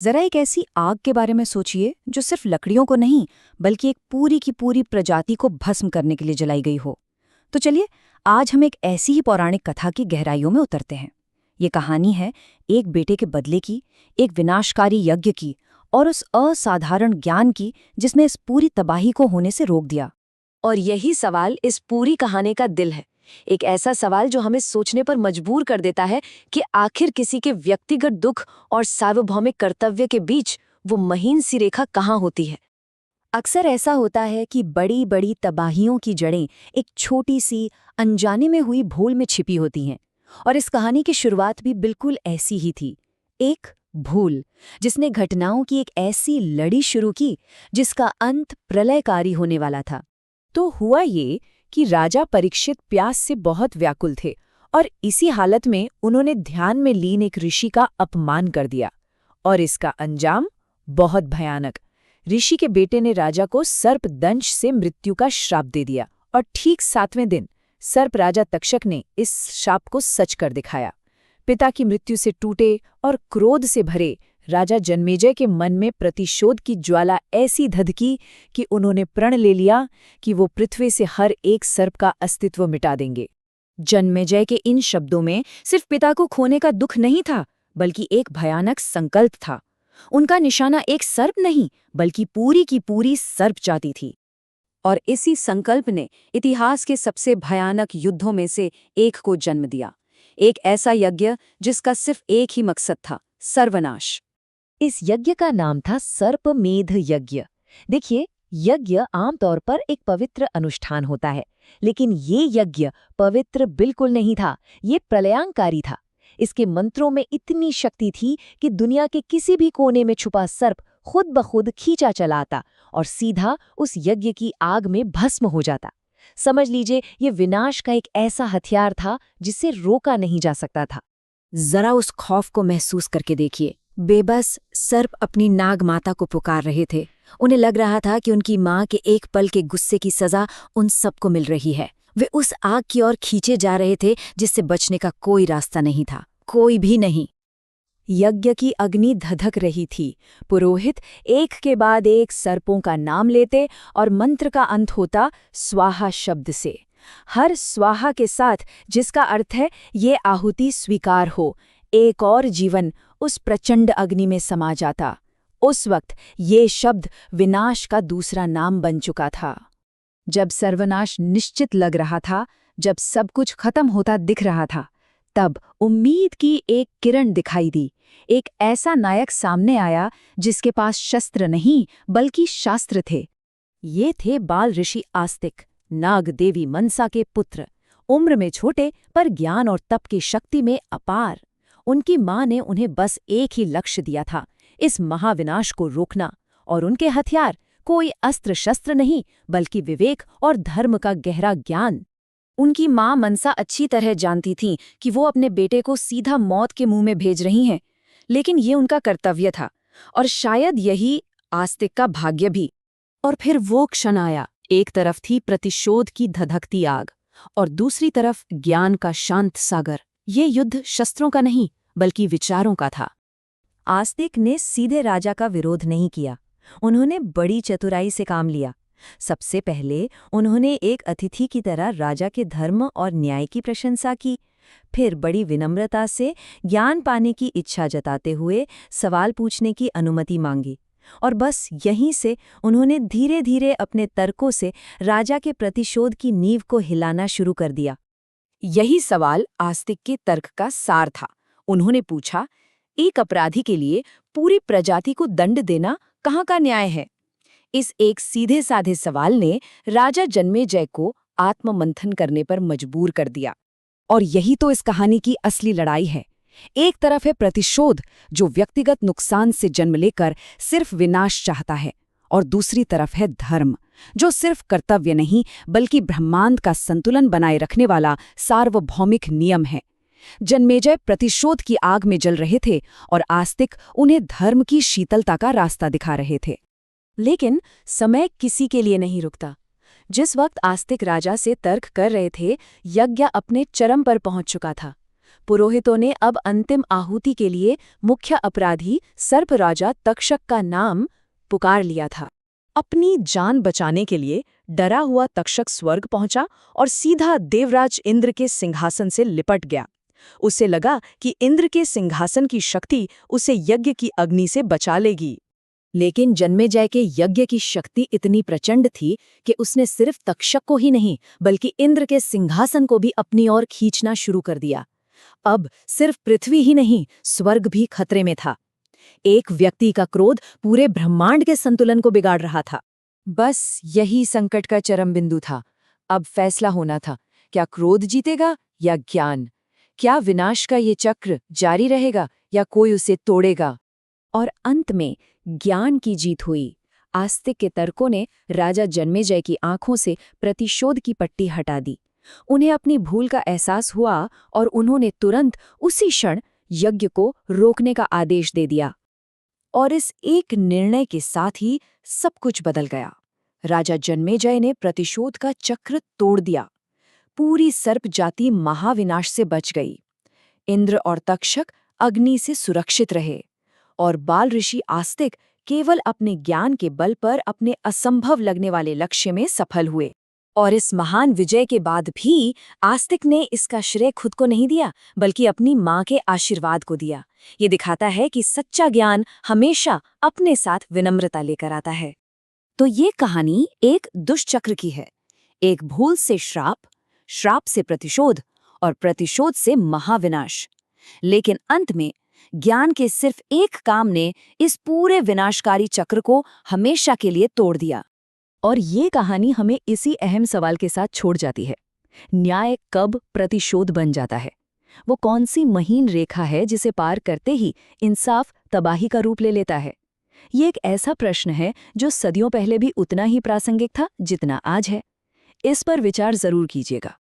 जरा एक ऐसी आग के बारे में सोचिए जो सिर्फ लकड़ियों को नहीं बल्कि एक पूरी की पूरी प्रजाति को भस्म करने के लिए जलाई गई हो। तो चलिए, आज हम एक ऐसी ही पौराणिक कथा की गहराइयों में उतरते हैं। ये कहानी है एक बेटे के बदले की, एक विनाशकारी यज्ञ की और उस असाधारण ज्ञान की जिसने इस पूरी तबाही को होने से रोक दिया। और यही सवाल इस पूरी कहानी का दिल है। एक ऐसा सवाल जो हमें सोचने पर मजबूर कर देता है कि आखिर किसी के व्यक्तिगत दुख और सार्वभौमिक कर्तव्य के बीच वो महीन सी रेखा कहाँ होती है। अक्सर ऐसा होता है कि बड़ी बड़ी तबाहियों की जड़ें एक छोटी सी अनजाने में हुई भूल में छिपी होती हैं, और इस कहानी की शुरुआत भी बिल्कुल ऐसी ही थी। एक भूल जिसने घटनाओं की एक ऐसी लड़ी शुरू की जिसका अंत प्रलयकारी होने वाला था। तो हुआ ये कि राजा परीक्षित प्यास से बहुत व्याकुल थे और इसी हालत में उन्होंने ध्यान में लीन एक ऋषि का अपमान कर दिया, और इसका अंजाम बहुत भयानक। ऋषि के बेटे ने राजा को सर्पदंश से मृत्यु का श्राप दे दिया, और ठीक 7वें दिन सर्प राजा तक्षक ने इस शाप को सच कर दिखाया। पिता की मृत्यु से टूटे और क्रोध से भरे राजा जन्मेजय के मन में प्रतिशोध की ज्वाला ऐसी धधकी कि उन्होंने प्रण ले लिया कि वो पृथ्वी से हर एक सर्प का अस्तित्व मिटा देंगे। जन्मेजय के इन शब्दों में सिर्फ पिता को खोने का दुख नहीं था, बल्कि एक भयानक संकल्प था। उनका निशाना एक सर्प नहीं बल्कि पूरी की पूरी सर्प जाति थी। और इसी संकल्प ने इतिहास के सबसे भयानक युद्धों में से एक को जन्म दिया। एक ऐसा यज्ञ जिसका सिर्फ एक ही मकसद था, सर्वनाश। इस यज्ञ का नाम था सर्पमेध यज्ञ। देखिए, यज्ञ आमतौर पर एक पवित्र अनुष्ठान होता है, लेकिन ये यज्ञ पवित्र बिल्कुल नहीं था। ये प्रलयांकारी था। इसके मंत्रों में इतनी शक्ति थी कि दुनिया के किसी भी कोने में छुपा सर्प खुद ब खुद खींचा चला आता और सीधा उस यज्ञ की आग में भस्म हो जाता। समझ लीजिए, ये विनाश का एक ऐसा हथियार था जिसे रोका नहीं जा सकता था। जरा उस खौफ को महसूस करके देखिए। बेबस सर्प अपनी नाग माता को पुकार रहे थे। उन्हें लग रहा था कि उनकी माँ के एक पल के गुस्से की सजा उन सबको मिल रही है। वे उस आग की ओर खींचे जा रहे थे जिससे बचने का कोई रास्ता नहीं था, कोई भी नहीं। यज्ञ की अग्नि धधक रही थी। पुरोहित एक के बाद एक सर्पों का नाम लेते और मंत्र का अंत होता स्वाहा शब्द से। हर स्वाहा के साथ, जिसका अर्थ है ये आहुति स्वीकार हो, एक और जीवन उस प्रचंड अग्नि में समा जाता। उस वक्त ये शब्द विनाश का दूसरा नाम बन चुका था। जब सर्वनाश निश्चित लग रहा था, जब सब कुछ खत्म होता दिख रहा था, तब उम्मीद की एक किरण दिखाई दी। एक ऐसा नायक सामने आया जिसके पास शस्त्र नहीं बल्कि शास्त्र थे। ये थे बाल ऋषि आस्तिक, नाग देवी मनसा के पुत्र। उम्र में छोटे पर ज्ञान और तप की शक्ति में अपार। उनकी माँ ने उन्हें बस एक ही लक्ष्य दिया था, इस महाविनाश को रोकना, और उनके हथियार कोई अस्त्र शस्त्र नहीं बल्कि विवेक और धर्म का गहरा ज्ञान। उनकी माँ मनसा अच्छी तरह जानती थीं कि वो अपने बेटे को सीधा मौत के मुंह में भेज रही हैं, लेकिन ये उनका कर्तव्य था, और शायद यही आस्तिक का भाग्य भी। और फिर वो क्षण आया। एक तरफ थी प्रतिशोध की धधकती आग और दूसरी तरफ ज्ञान का शांत सागर। ये युद्ध शस्त्रों का नहीं बल्कि विचारों का था। आस्तिक ने सीधे राजा का विरोध नहीं किया। उन्होंने बड़ी चतुराई से काम लिया। सबसे पहले उन्होंने एक अतिथि की तरह राजा के धर्म और न्याय की प्रशंसा की। फिर बड़ी विनम्रता से ज्ञान पाने की इच्छा जताते हुए सवाल पूछने की अनुमति मांगी। और बस यहीं से उन्होंने धीरे धीरे अपने तर्कों से राजा के प्रतिशोध की नींव को हिलाना शुरू कर दिया। यही सवाल आस्तिक के तर्क का सार था। उन्होंने पूछा, एक अपराधी के लिए पूरी प्रजाति को दंड देना कहाँ का न्याय है? इस एक सीधे साधे सवाल ने राजा जन्मेजय को आत्ममंथन करने पर मजबूर कर दिया। और यही तो इस कहानी की असली लड़ाई है। एक तरफ है प्रतिशोध, जो व्यक्तिगत नुकसान से जन्म लेकर सिर्फ विनाश चाहता है, और दूसरी तरफ है धर्म, जो सिर्फ कर्तव्य नहीं बल्कि ब्रह्मांड का संतुलन बनाए रखने वाला सार्वभौमिक नियम है। जन्मेजय प्रतिशोध की आग में जल रहे थे और आस्तिक उन्हें धर्म की शीतलता का रास्ता दिखा रहे थे। लेकिन समय किसी के लिए नहीं रुकता। जिस वक्त आस्तिक राजा से तर्क कर रहे थे, यज्ञ अपने चरम पर पहुंच चुका था। पुरोहितों ने अब अंतिम आहुति के लिए मुख्य अपराधी सर्पराजा तक्षक का नाम पुकार लिया था। अपनी जान बचाने के लिए डरा हुआ तक्षक स्वर्ग पहुंचा और सीधा देवराज इंद्र के सिंहासन से लिपट गया। उसे लगा कि इंद्र के सिंहासन की शक्ति उसे यज्ञ की अग्नि से बचा लेगी। लेकिन जन्मेजय के यज्ञ की शक्ति इतनी प्रचंड थी कि उसने सिर्फ तक्षक को ही नहीं बल्कि इंद्र के सिंहासन को भी अपनी ओर खींचना शुरू कर दिया। अब सिर्फ पृथ्वी ही नहीं, स्वर्ग भी खतरे में था। एक व्यक्ति का क्रोध पूरे ब्रह्मांड के संतुलन को बिगाड़ रहा था। बस यही संकट का चरम बिंदु था। अब फैसला होना था, क्या क्रोध जीतेगा या ज्ञान? क्या विनाश का ये चक्र जारी रहेगा या कोई उसे तोड़ेगा? और अंत में ज्ञान की जीत हुई। आस्तिक के तर्कों ने राजा जन्मेजय की आंखों से प्रतिशोध की पट्टी हटा दी। उन्हें अपनी भूल का एहसास हुआ और उन्होंने तुरंत उसी क्षण यज्ञ को रोकने का आदेश दे दिया। और इस एक निर्णय के साथ ही सब कुछ बदल गया। राजा जन्मेजय ने प्रतिशोध का चक्र तोड़ दिया। पूरी सर्प जाति महाविनाश से बच गई। इंद्र और तक्षक अग्नि से सुरक्षित रहे और बाल ऋषि आस्तिक केवल अपने ज्ञान के बल पर अपने असंभव लगने वाले लक्ष्य में सफल हुए। और इस महान विजय के बाद भी आस्तिक ने इसका श्रेय खुद को नहीं दिया बल्कि अपनी मां के आशीर्वाद को दिया। ये दिखाता है कि सच्चा ज्ञान हमेशा अपने साथ विनम्रता लेकर आता है। तो ये कहानी एक दुष्चक्र की है। एक भूल से श्राप, श्राप से प्रतिशोध और प्रतिशोध से महाविनाश। लेकिन अंत में ज्ञान के सिर्फ एक काम ने इस पूरे विनाशकारी चक्र को हमेशा के लिए तोड़ दिया। और ये कहानी हमें इसी अहम सवाल के साथ छोड़ जाती है, न्याय कब प्रतिशोध बन जाता है? वो कौन सी महीन रेखा है जिसे पार करते ही इंसाफ तबाही का रूप ले लेता है? ये एक ऐसा प्रश्न है जो सदियों पहले भी उतना ही प्रासंगिक था जितना आज है। इस पर विचार जरूर कीजिएगा।